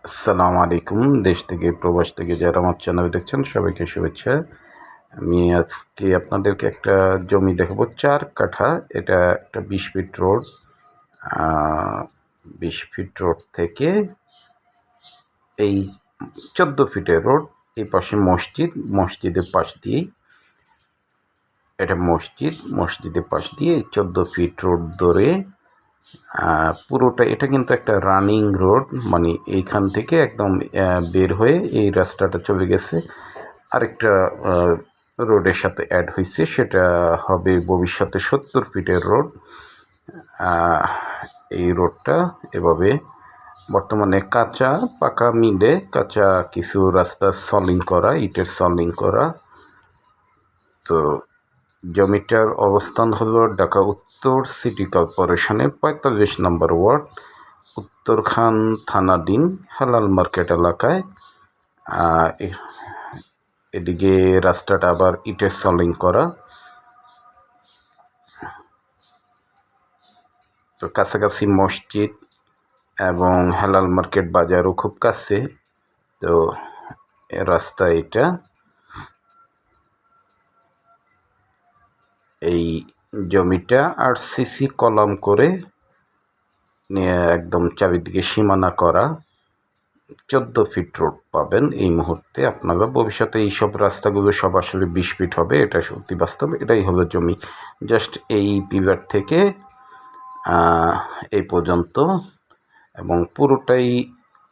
আসসালামু আলাইকুম। দেশ থেকে প্রবাস থেকে যারা আমার চ্যানেল দেখছেন সবাইকে শুভেচ্ছা। আমি আজকে আপনাদেরকে একটা জমি দেখাবো ৪ কাঠা। এটা একটা ২০ ফিট রোড। আ ২০ ফিট রোড থেকে এই ১৪ ফিটের রোড। এই পাশে মসজিদ, মসজিদের পাশ দিয়েই এটা মসজিদ, মসজিদের পাশ দিয়ে ১৪ ফিট রোড ধরে পুরোটা এটা কিন্তু একটা রানিং রোড, মানে এইখান থেকে একদম বের হয়ে এই রাস্তাটা চলে গেছে আরেকটা রোডের সাথে অ্যাড হয়েছে, সেটা হবে ভবিষ্যতে ৭০ ফিটের রোড। এই রোডটা এভাবে বর্তমানে কাঁচা পাকা মিলে কাঁচা কিছু রাস্তা সলিং করা, ইটের সলিং করা। তো জমিটার অবস্থান হলো ঢাকা উত্তর সিটি কর্পোরেশনের ৪৫ নম্বর ওয়ার্ড, উত্তরখান থানাধীন হালাল মার্কেট এলাকায়। এদিকে রাস্তাটা আবার ইটের সলিং করা। তো কাছাকাছি মসজিদ এবং হালাল মার্কেট বাজারও খুব কাছে। তো রাস্তা এটা এই জমিটা আরসিসি কলাম করে নিয়ে একদম চারিদিকে সীমানা করা ১৪ ফিট রোড পাবেন এই মুহূর্তে আপনারা। ভবিষ্যতে এইসব রাস্তাগুলো সব আসলে ২০ ফিট হবে, এটা সত্যি বাস্তব। এটাই হলো জমি, জাস্ট এই পিলার থেকে এই পর্যন্ত, এবং পুরোটাই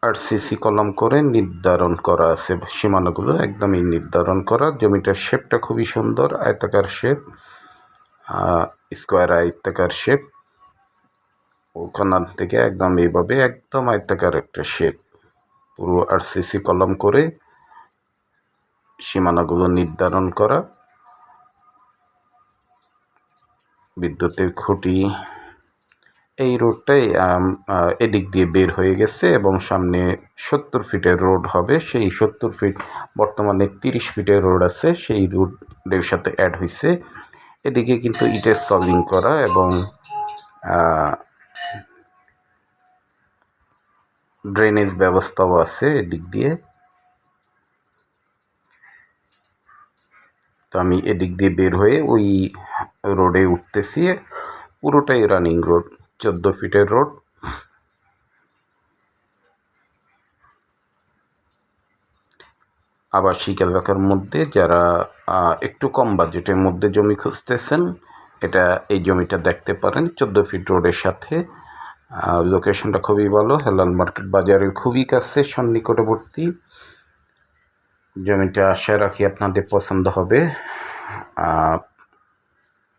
আরসিসি কলাম করে নির্ধারণ করা আছে। সীমানাগুলো একদমই নির্ধারণ করা। জমিটার শেপটা খুবই সুন্দর, আয়তাকার শেপ, স্কোয়ার আয়তাকার শেপ। ওখান থেকে একদম এইভাবে একদম আয়তাকার একটা শেপ, পুরো আরসিসি কলাম করে সীমানাগুলো নির্ধারণ করা। বিদ্যুতের খুঁটি এই রোডটাই এদিক দিয়ে বের হয়ে গেছে, এবং সামনে ৭০ ফিটের রোড হবে। সেই ৭০ ফিট বর্তমানে ৩০ ফিটের রোড আছে, সেই রোডের সাথে অ্যাড হয়েছে। এদিকে কিন্তু ইটের সলিং করা এবং ড্রেনেজ ব্যবস্থাও আছে এদিক দিয়ে। তো আমি এদিক দিয়ে বের হয়ে ওই রোডে উঠতেছি। পুরোটাই রানিং রোড, ১৪ ফিটের রোড। আবাসিক এলাকার মধ্যে যারা একটু কম বাজেটের মধ্যে জমি খুঁজতেছেন, এটা এই জমিটা দেখতে পারেন ১৪ ফিট রোডের সাথে। লোকেশনটা খুবই ভালো, হেলাল মার্কেট বাজারের খুবই কাছে, সন্নিকটবর্তী। জমিটা আশা রাখি আপনাদের পছন্দ হবে।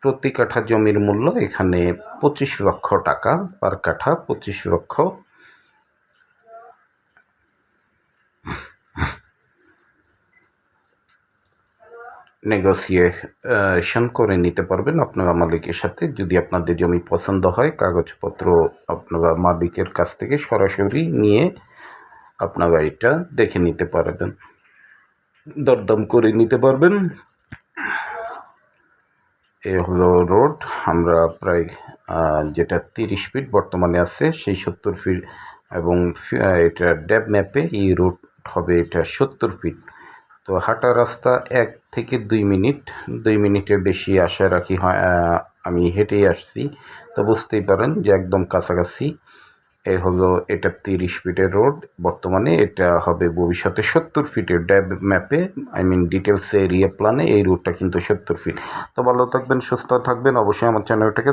প্রতি কাঠা জমির মূল্য এখানে ২৫ লক্ষ টাকা, পার কাঠা ২৫ লক্ষ। নেগোসিয়েশন করে নিতে পারবেন আপনারা মালিকের সাথে, যদি আপনাদের জমি পছন্দ হয়। কাগজপত্র আপনারা মালিকের কাছ থেকে সরাসরি নিয়ে আপনারা এটা দেখে নিতে পারবেন, দরদাম করে নিতে পারবেন। এ হলো রোড। আমরা প্রায় যেটা ৩০ ফিট বর্তমানে আছে, সেই ৭০ ফিট, এবং এটা ড্যাব ম্যাপে এই রোড হবে এটা ৭০ ফিট। তো হাঁটা রাস্তা ১ থেকে ২ মিনিট, ২ মিনিটের বেশি আশা রাখি হয়। আমি হেঁটেই আসছি, তো বুঝতেই পারেন যে একদম কাছাকাছি। এ হলো এটা ৩০ ফিটের রোড বর্তমানে, এটা হবে ভবিষ্যতে ৭০ ফিটের। ড্যাব ম্যাপে ডিটেলসে এরিয়া প্ল্যানে এই রোডটা কিন্তু ৭০ ফিট। তো ভালো থাকবেন, সুস্থ থাকবেন, অবশ্যই আমার চ্যানেলটাকে